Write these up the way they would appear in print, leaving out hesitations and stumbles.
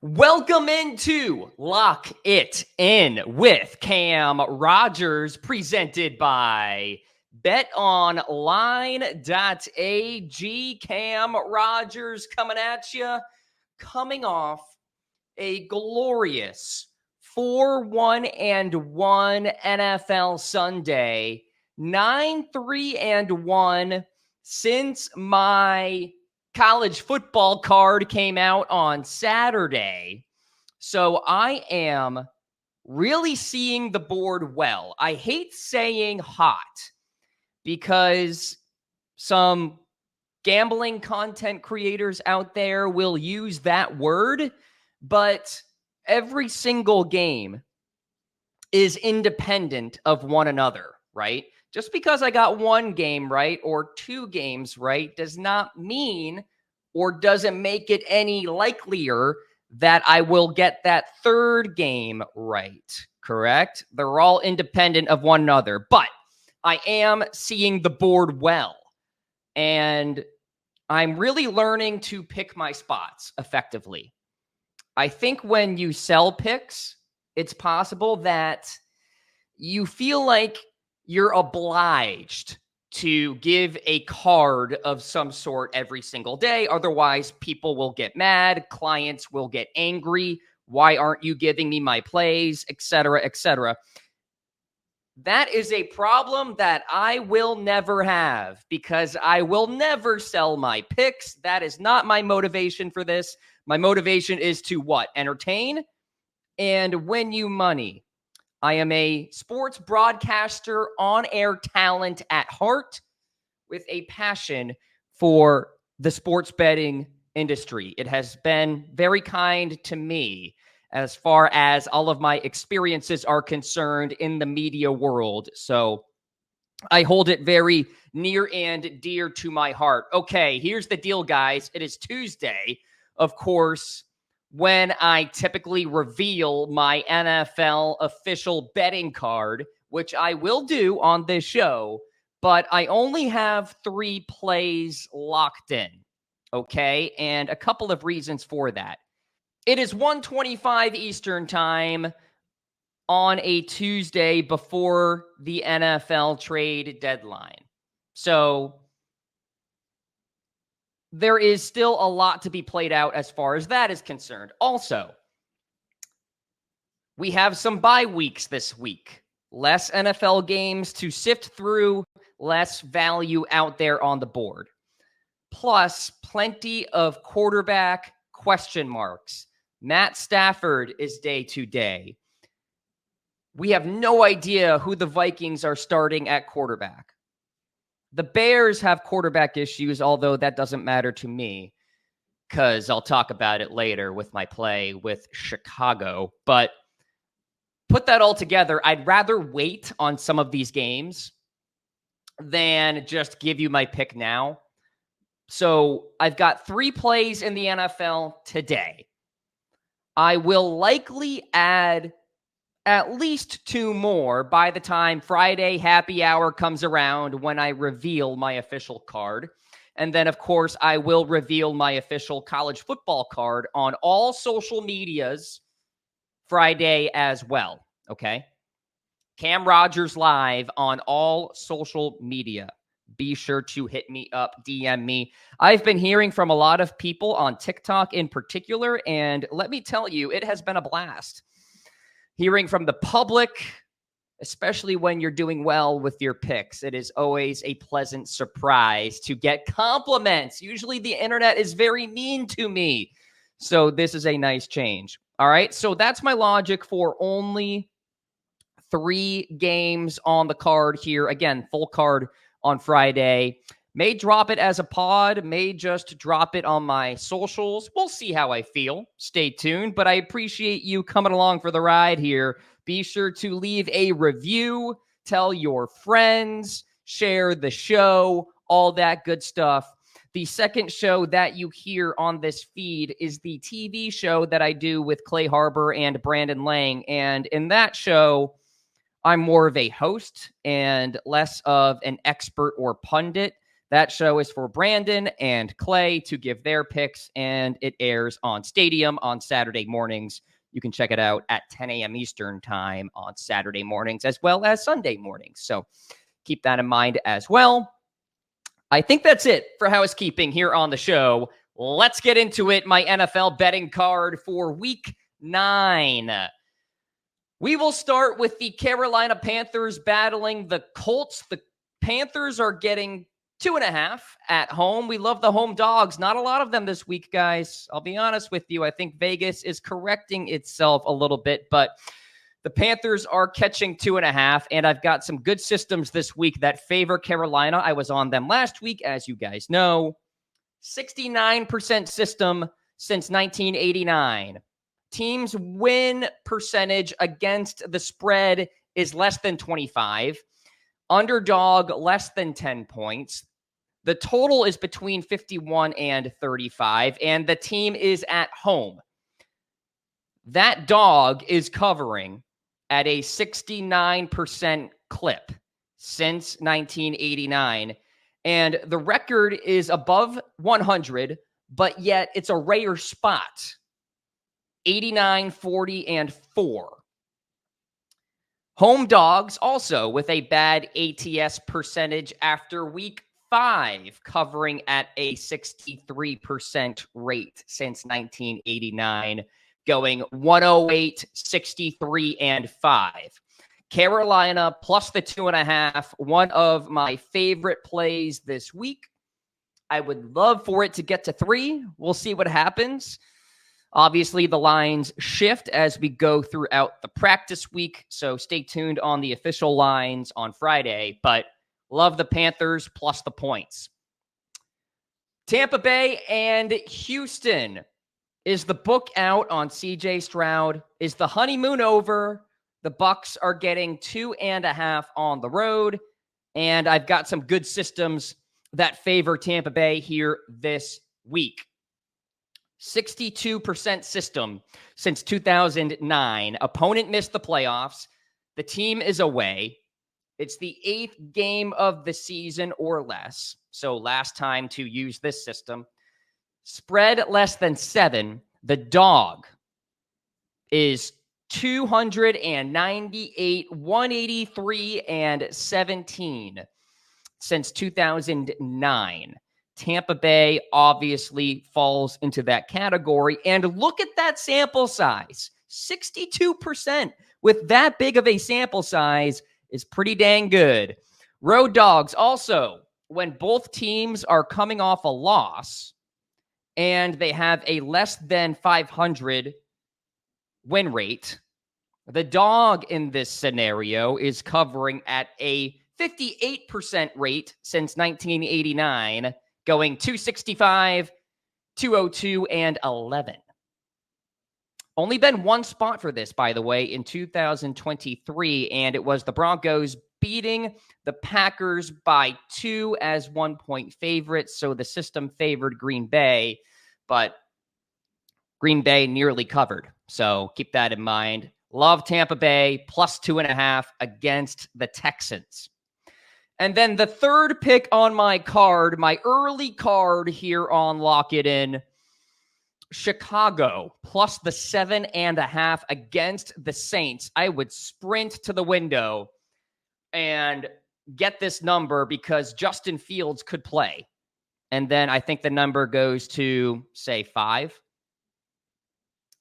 Welcome into Lock It In with Cam Rogers, presented by BetOnline.ag. Cam Rogers coming at you, coming off a glorious 4-1-1 NFL Sunday, 9-3-1 since my college football card came out on Saturday. So I am really seeing the board well. I hate saying hot because some gambling content creators out there will use that word, but every single game is independent of one another, right? Just because I got one game right or two games right does not mean or doesn't make it any likelier that I will get that third game right, correct? They're all independent of one another, but I am seeing the board well. And I'm really learning to pick my spots effectively. I think when you sell picks, it's possible that you feel like you're obliged to give a card of some sort every single day. Otherwise, people will get mad. Clients will get angry. Why aren't you giving me my plays, et cetera, et cetera? That is a problem that I will never have because I will never sell my picks. That is not my motivation for this. My motivation is to what? Entertain and win you money. I am a sports broadcaster, on-air talent at heart with a passion for the sports betting industry. It has been very kind to me as far as all of my experiences are concerned in the media world. So I hold it very near and dear to my heart. Okay, here's the deal, guys. It is Tuesday, of course, when I typically reveal my NFL official betting card, which I will do on this show, but I only have 3 plays locked in, okay? And a couple of reasons for that. It is 1:25 Eastern time on a Tuesday before the NFL trade deadline. So there is still a lot to be played out as far as that is concerned. Also, we have some bye weeks this week. Less NFL games to sift through, less value out there on the board. Plus, plenty of quarterback question marks. Matt Stafford is day to day. We have no idea who the Vikings are starting at quarterback. The Bears have quarterback issues, although that doesn't matter to me because I'll talk about it later with my play with Chicago. But put that all together, I'd rather wait on some of these games than just give you my pick now. So I've got 3 plays in the NFL today. I will likely add at least 2 more by the time Friday happy hour comes around when I reveal my official card. And then, of course, I will reveal my official college football card on all social medias Friday as well. Okay? Cam Rogers live on all social media. Be sure to hit me up, DM me. I've been hearing from a lot of people on TikTok in particular, and let me tell you, it has been a blast. Hearing from the public, especially when you're doing well with your picks, it is always a pleasant surprise to get compliments. Usually the internet is very mean to me. So this is a nice change. All right. So that's my logic for only 3 games on the card here. Again, full card on Friday. May drop it as a pod, may just drop it on my socials. We'll see how I feel. Stay tuned, but I appreciate you coming along for the ride here. Be sure to leave a review, tell your friends, share the show, all that good stuff. The second show that you hear on this feed is the TV show that I do with Clay Harbor and Brandon Lang. And in that show, I'm more of a host and less of an expert or pundit. That show is for Brandon and Clay to give their picks, and it airs on Stadium on Saturday mornings. You can check it out at 10 a.m. Eastern time on Saturday mornings as well as Sunday mornings. So keep that in mind as well. I think that's it for housekeeping here on the show. Let's get into it. My NFL betting card for week 9. We will start with the Carolina Panthers battling the Colts. The Panthers are getting 2.5 at home. We love the home dogs. Not a lot of them this week, guys. I'll be honest with you. I think Vegas is correcting itself a little bit, but the Panthers are catching 2.5, and I've got some good systems this week that favor Carolina. I was on them last week, as you guys know. 69% system since 1989. Teams' win percentage against the spread is less than 25. Underdog, less than 10 points. The total is between 51 and 35, and the team is at home. That dog is covering at a 69% clip since 1989. And the record is above 100, but yet it's a rare spot. 89, 40, and 4. Home dogs also with a bad ATS percentage after week 5, covering at a 63% rate since 1989, going 108, 63, and 5. Carolina plus the 2.5, one of my favorite plays this week. I would love for it to get to 3. We'll see what happens. Obviously, the lines shift as we go throughout the practice week, so stay tuned on the official lines on Friday, but love the Panthers plus the points. Tampa Bay and Houston. Is the book out on CJ Stroud? Is the honeymoon over? The Bucs are getting 2.5 on the road, and I've got some good systems that favor Tampa Bay here this week. 62% system since 2009. Opponent missed the playoffs. The team is away. It's the 8th game of the season or less. So last time to use this system. Spread less than 7. The dog is 298, 183, and 17 since 2009. Tampa Bay obviously falls into that category. And look at that sample size. 62% with that big of a sample size is pretty dang good. Road dogs also, when both teams are coming off a loss and they have a less than 500 win rate, the dog in this scenario is covering at a 58% rate since 1989, going 265, 202, and 11. Only been one spot for this, by the way, in 2023, and it was the Broncos beating the Packers by 2 as 1-point favorites. So the system favored Green Bay, but Green Bay nearly covered. So keep that in mind. Love Tampa Bay plus 2.5 against the Texans. And then the third pick on my card, my early card here on Lock It In, Chicago plus the 7.5 against the Saints. I would sprint to the window and get this number because Justin Fields could play. And then I think the number goes to, say, 5.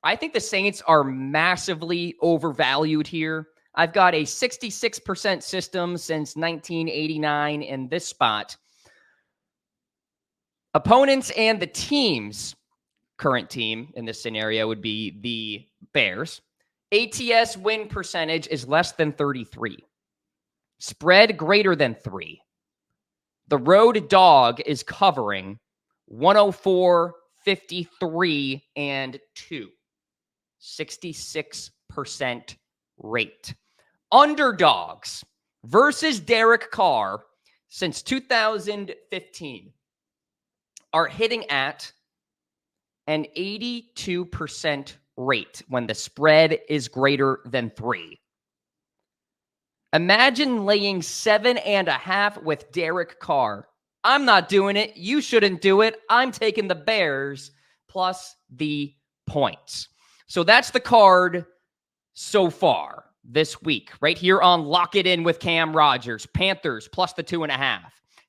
I think the Saints are massively overvalued here. I've got a 66% system since 1989 in this spot. Opponents and the teams, current team in this scenario would be the Bears. ATS win percentage is less than 33. Spread greater than 3. The road dog is covering 104, 53, and 2. 66% rate. Underdogs versus Derek Carr since 2015 are hitting at an 82% rate when the spread is greater than 3. Imagine laying 7.5 with Derek Carr I'm not doing it. You shouldn't do it. I'm taking the Bears plus the points. So that's the card so far this week, right here on Lock It In with Cam Rogers. Panthers plus the 2.5.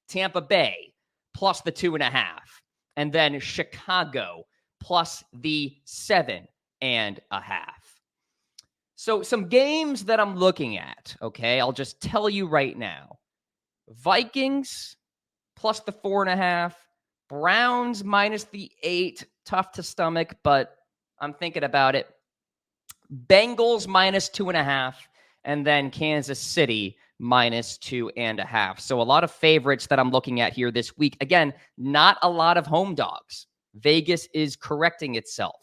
Tampa Bay plus the 2.5. And then Chicago plus the 7.5. So some games that I'm looking at, okay, I'll just tell you right now. Vikings plus the 4.5. Browns minus the 8. Tough to stomach, but I'm thinking about it. Bengals minus 2.5. And then Kansas City minus 2.5. So a lot of favorites that I'm looking at here this week. Again, not a lot of home dogs. Vegas is correcting itself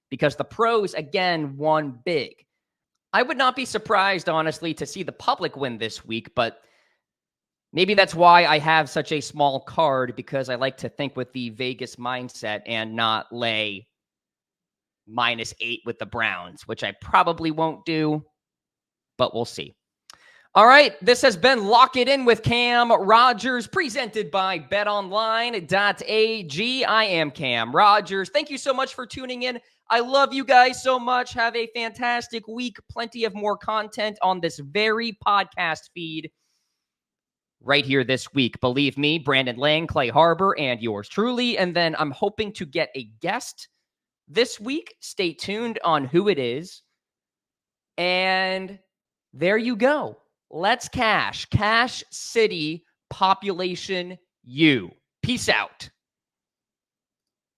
because the pros, again, won big. I would not be surprised, honestly, to see the public win this week, but maybe that's why I have such a small card, because I like to think with the Vegas mindset and not lay -8 with the Browns, which I probably won't do, but we'll see. All right, this has been Lock It In with Cam Rogers, presented by betonline.ag. I am Cam Rogers. Thank you so much for tuning in. I love you guys so much. Have a fantastic week. Plenty of more content on this very podcast feed right here this week. Believe me, Brandon Lang, Clay Harbor, and yours truly. And then I'm hoping to get a guest this week. Stay tuned on who it is. And there you go. Let's cash. Cash City Population U. Peace out.